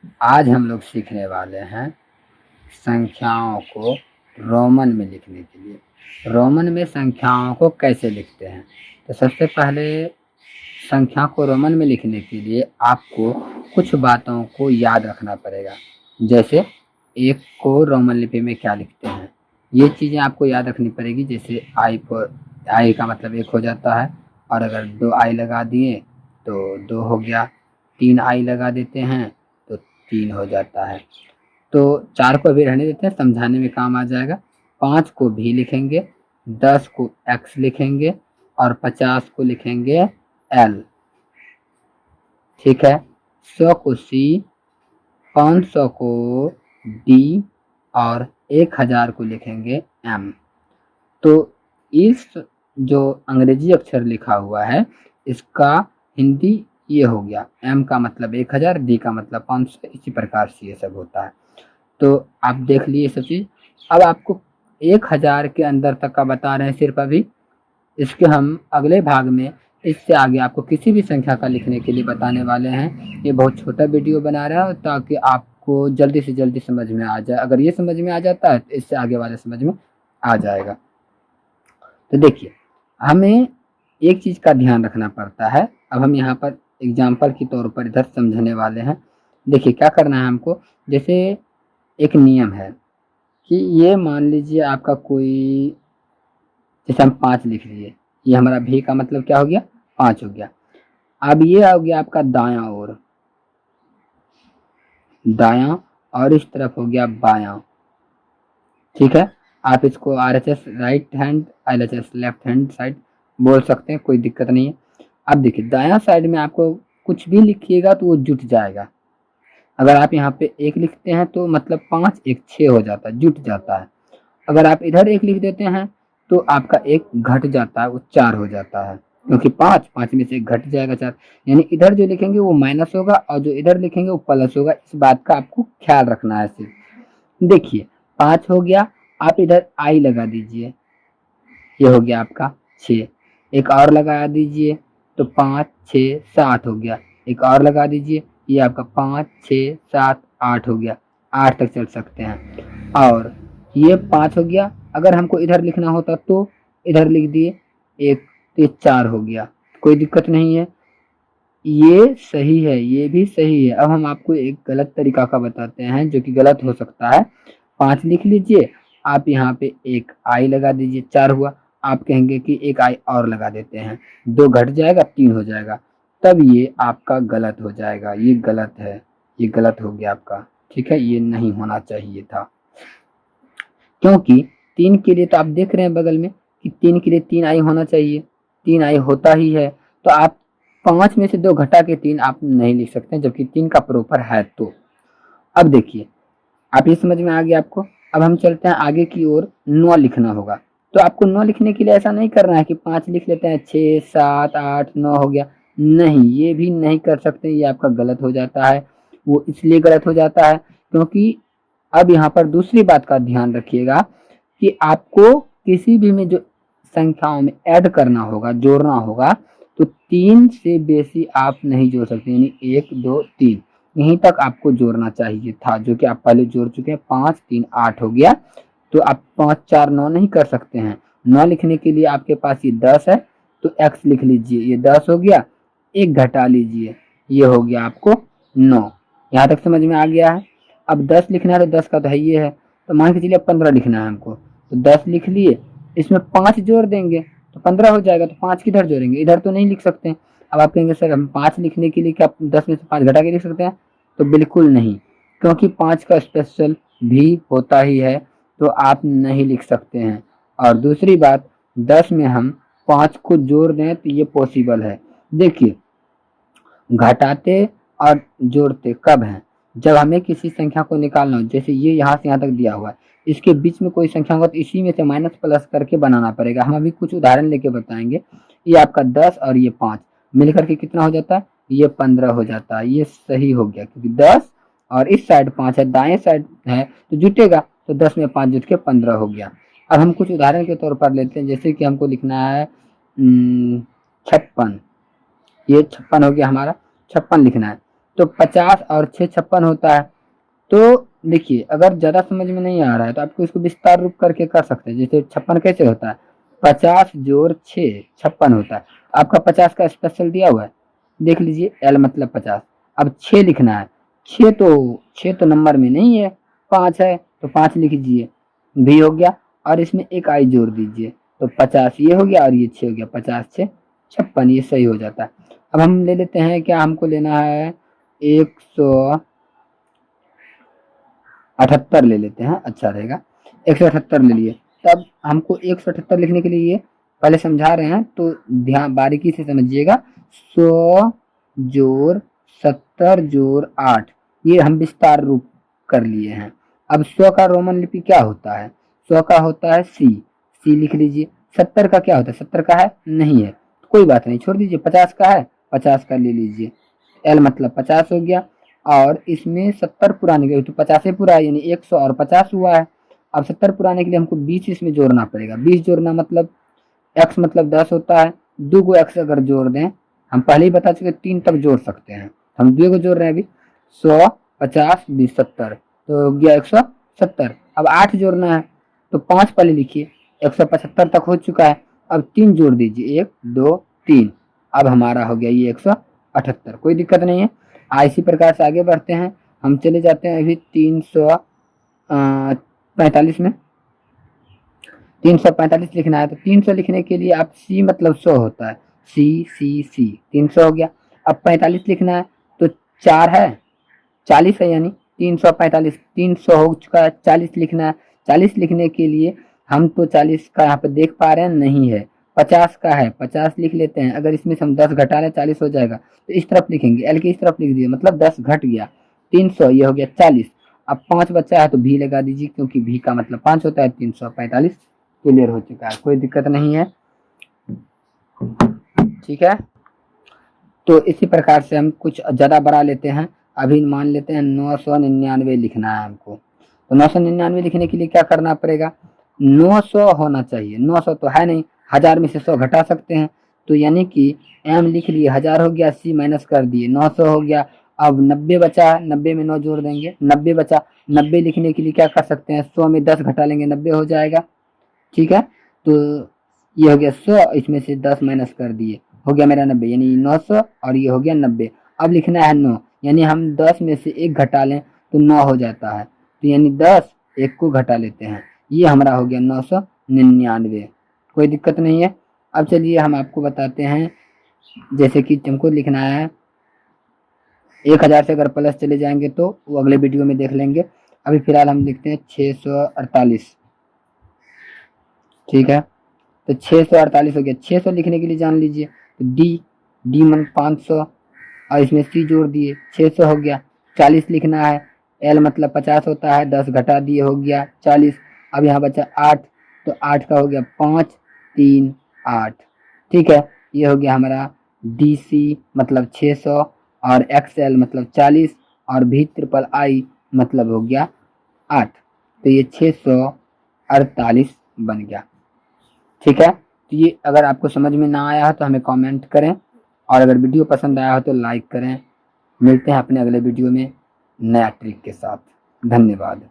आज हम लोग सीखने वाले हैं संख्याओं को रोमन में लिखने के लिए। रोमन में संख्याओं को कैसे लिखते हैं? तो सबसे पहले संख्या को रोमन में लिखने के लिए आपको कुछ बातों को याद रखना पड़ेगा। जैसे एक को रोमन लिपि में क्या लिखते हैं, ये चीज़ें आपको याद रखनी पड़ेगी। जैसे आई का मतलब एक हो जाता है, और अगर 2 आई लगा दिए तो 2 हो गया। 3 आई लगा देते हैं तो 3 हो जाता है। तो 4 को भी रहने देते हैं, समझाने में काम आ जाएगा। 5 को भी लिखेंगे, 10 को एक्स लिखेंगे और 50 को लिखेंगे एल। ठीक है। 100 को सी, 500 को डी और 1000 को लिखेंगे एम। तो इस जो अंग्रेजी अक्षर लिखा हुआ है इसका हिंदी ये हो गया। एम का मतलब 1000, डी का मतलब 500, इसी प्रकार से ये सब होता है। तो आप देख लिए सब चीज़। अब आपको 1000 के अंदर तक का बता रहे हैं सिर्फ अभी। इसके हम अगले भाग में इससे आगे आपको किसी भी संख्या का लिखने के लिए बताने वाले हैं। ये बहुत छोटा वीडियो बना रहा है ताकि आपको जल्दी से जल्दी समझ में आ जाए। अगर ये समझ में आ जाता है तो इससे आगे वाले समझ में आ जाएगा। तो देखिए, हमें एक चीज़ का ध्यान रखना पड़ता है। अब हम यहाँ पर एग्जाम्पल के तौर पर इधर समझने वाले हैं। देखिए क्या करना है हमको। जैसे एक नियम है कि ये मान लीजिए आपका कोई, जैसे हम 5 लिख लिए, ये हमारा भी का मतलब क्या हो गया, 5 हो गया। अब ये हो गया आपका दायां ओर, दायां, और इस तरफ हो गया बायां। ठीक है। आप इसको RHS right hand, LHS left hand side बोल सकते हैं, कोई दिक्कत नहीं है। अब देखिए दायां साइड में आपको कुछ भी लिखिएगा तो वो जुट जाएगा। अगर आप यहाँ पे 1 लिखते हैं तो मतलब 5 1 6 हो जाता है, जुट जाता है। अगर आप इधर 1 लिख देते हैं तो आपका 1 घट जाता है, वो 4 हो जाता है, क्योंकि 5 में से 1 घट जाएगा 4। यानी इधर जो लिखेंगे वो माइनस होगा और जो इधर लिखेंगे वो प्लस होगा। इस बात का आपको ख्याल रखना है सिर्फ। देखिए 5 हो गया, आप इधर आई लगा दीजिए, ये हो गया आपका 6। एक और लगा दीजिए तो 5 6 7 हो गया। एक और लगा दीजिए, ये आपका 5 6 7 8 हो गया। 8 तक चल सकते हैं। और ये 5 हो गया। अगर हमको इधर लिखना होता तो इधर लिख दिए 1, तो ये 4 हो गया, कोई दिक्कत नहीं है। ये सही है, ये भी सही है। अब हम आपको एक गलत तरीका का बताते हैं जो कि गलत हो सकता है। 5 लिख लीजिए, आप यहाँ पे एक आई लगा दीजिए, 4 हुआ। आप कहेंगे कि एक आई और लगा देते हैं, 2 घट जाएगा 3 हो जाएगा, तब ये आपका गलत हो जाएगा। ये गलत है, ये गलत हो गया आपका। ठीक है, ये नहीं होना चाहिए था, क्योंकि 3 के लिए तो आप देख रहे हैं बगल में कि 3 के लिए 3 आई होना चाहिए, 3 आई होता ही है। तो आप 5 में से 2 घटा के 3 आप नहीं लिख सकते, जबकि 3 का प्रॉपर है। तो अब देखिए, आप ये समझ में आ गया आपको। अब हम चलते हैं आगे की ओर। 9 लिखना होगा। तो आपको 9 लिखने के लिए ऐसा नहीं करना है कि 5 लिख लेते हैं, 6 7 8 9 हो गया। नहीं, ये भी नहीं कर सकते, ये आपका गलत हो जाता है। वो इसलिए गलत हो जाता है क्योंकि अब यहाँ पर दूसरी बात का ध्यान रखिएगा कि आपको किसी भी में जो संख्याओं में ऐड करना होगा, जोड़ना होगा, तो 3 से बेसी आप नहीं जोड़ सकते। यानी 1 2 3 यहीं तक आपको जोड़ना चाहिए था, जो कि आप पहले जोड़ चुके हैं। 5 3 8 हो गया। तो आप 5 4 9 नहीं कर सकते हैं। 9 लिखने के लिए आपके पास ये 10 है, तो x लिख लीजिए, ये 10 हो गया। 1 घटा लीजिए, ये हो गया आपको 9। यहाँ तक समझ में आ गया है। अब 10 लिखना है तो 10 का तो है ये है, तो मान के चलिए 15 लिखना है हमको। तो 10 लिख लिए, इसमें 5 जोड़ देंगे तो 15 हो जाएगा। तो 5 किधर जोड़ेंगे, इधर तो नहीं लिख सकते। अब आप कहेंगे सर हम 5 लिखने के लिए क्या 10 में से 5 घटा के लिख सकते हैं? तो बिल्कुल नहीं, क्योंकि 5 का स्पेशल भी होता ही है, तो आप नहीं लिख सकते हैं। और दूसरी बात, 10 में हम 5 को जोड़ दें तो ये पॉसिबल है। देखिए, घटाते और जोड़ते कब हैं? जब हमें किसी संख्या को निकालना हो। जैसे ये यहाँ से यहाँ तक दिया हुआ है, इसके बीच में कोई संख्या होगा तो इसी में से माइनस प्लस करके बनाना पड़ेगा। हम अभी कुछ उदाहरण लेके बताएंगे। ये आपका 10 और ये 5 मिलकर के कितना हो जाता है? ये 15 हो जाता है। ये सही हो गया, क्योंकि 10 और इस साइड 5 है, दाएं साइड है तो जुटेगा। तो 10 में 5 जुट के 15 हो गया। अब हम कुछ उदाहरण के तौर पर लेते हैं। जैसे कि हमको लिखना है 56, ये 56 हो गया हमारा, 56 लिखना है। तो 50 और 6 56 होता है। तो देखिए अगर ज़्यादा समझ में नहीं आ रहा है तो आपको इसको विस्तार रूप करके कर सकते हैं। जैसे 56 कैसे होता है, 50 जोड़ 6 56 होता है। आपका 50 का स्पेशल दिया हुआ है, देख लीजिए, एल मतलब 50। अब 6 लिखना है, 6 तो नंबर में नहीं है, 5 है तो 5 लिख दीजिए, भी हो गया। और इसमें एक आई जोड़ दीजिए, तो 50 ये हो गया और ये 6 हो गया, 50 6 56, ये सही हो जाता है। अब हम ले लेते हैं, क्या हमको लेना है, 178 ले लेते हैं, अच्छा रहेगा। 178 ले लिए। तब हमको 178 लिखने के लिए पहले समझा रहे हैं तो ध्यान बारीकी से समझिएगा। 100 जोड़ 70 जोड़ 8, ये हम विस्तार रूप कर लिए हैं। अब 100 का रोमन लिपि क्या होता है, 100 का होता है सी, सी लिख लीजिए। 70 का क्या होता है, 70 का है नहीं है, कोई बात नहीं, छोड़ दीजिए। 50 का है, 50 का ले लीजिए, एल मतलब 50 हो गया। और इसमें 70 पुराने के तो 50 पूरा है, यानी 100 और 50 हुआ है। अब 70 पुराने के लिए हमको 20 इसमें जोड़ना पड़ेगा। 20 जोड़ना मतलब एक्स मतलब 10 होता है, 2 को एक्स अगर जोड़ दें, हम पहले ही बता चुके 3 तक जोड़ सकते हैं, हम 2 को जोड़ रहे हैं अभी। 100 50 20 70 तो हो गया 170। अब 8 जोड़ना है तो 5 पहले लिखिए, 175 तक हो चुका है। अब 3 जोड़ दीजिए, 1 2 3, अब हमारा हो गया ये 178, कोई दिक्कत नहीं है। इसी प्रकार से आगे बढ़ते हैं, हम चले जाते हैं अभी 345 में। 345 लिखना है तो 300 लिखने के लिए आप सी मतलब 100 होता है, सी सी सी 300 हो गया। अब 45 लिखना है तो 4 है, 40 है, यानी 345, 300 हो चुका है। 40 लिखना है, 40 लिखने के लिए हम तो 40 का यहाँ पे देख पा रहे हैं नहीं है, 50 का है, 50 लिख लेते हैं। अगर इसमें से हम 10 घटा लें 40 हो जाएगा, तो इस तरफ लिखेंगे, एल के इस तरफ लिख दिए, मतलब 10 घट गया, 300 ये हो गया 40। अब 5 बचा है तो भी लगा दीजिए, क्योंकि भी का मतलब 5 होता है। 345 क्लियर हो चुका है, कोई दिक्कत नहीं है, ठीक है। तो इसी प्रकार से हम कुछ ज़्यादा बढ़ा लेते हैं। अभी मान लेते हैं 999 लिखना है हमको, तो 999 लिखने के लिए क्या करना पड़ेगा, 900 होना चाहिए, 900 तो है नहीं, 1000 में से 100 घटा सकते हैं, तो यानी कि एम लिख लिए, 1000 हो गया, सी माइनस कर दिए, 900 हो गया। अब 90 बचा, 90 में 9 जोड़ देंगे, 90 बचा। 90 लिखने के लिए क्या कर सकते हैं, 100 में 10 घटा लेंगे, 90 हो जाएगा, ठीक है। तो ये हो गया 100, इसमें से 10 माइनस कर दिए, हो गया मेरा 90, यानी 900 और ये हो गया 90। अब लिखना है 9, यानी हम 10 में से 1 घटा लें तो 9 हो जाता है, तो यानी 10 1 को घटा लेते हैं, ये हमारा हो गया 999, कोई दिक्कत नहीं है। अब चलिए हम आपको बताते हैं, जैसे कि हमको लिखना है 1000 से अगर प्लस चले जाएंगे तो वो अगले वीडियो में देख लेंगे। अभी फिलहाल हम लिखते हैं 648, ठीक है। तो 648 हो गया। 600 लिखने के लिए जान लीजिए तो डी मन 500 और इसमें सी जोड़ दिए, 600 हो गया। 40 लिखना है, एल मतलब 50 होता है, 10 घटा दिए, हो गया 40। अब यहाँ बचा 8, तो 8 का हो गया 5 3 8, ठीक है। ये हो गया हमारा डी सी मतलब 600 और एक्सएल मतलब 40 और भी ट्रिपल आई मतलब हो गया 8, तो ये 648 बन गया, ठीक है। तो ये अगर आपको समझ में ना आया हो तो हमें कमेंट करें, और अगर वीडियो पसंद आया हो तो लाइक करें। मिलते हैं अपने अगले वीडियो में नया ट्रिक के साथ, धन्यवाद।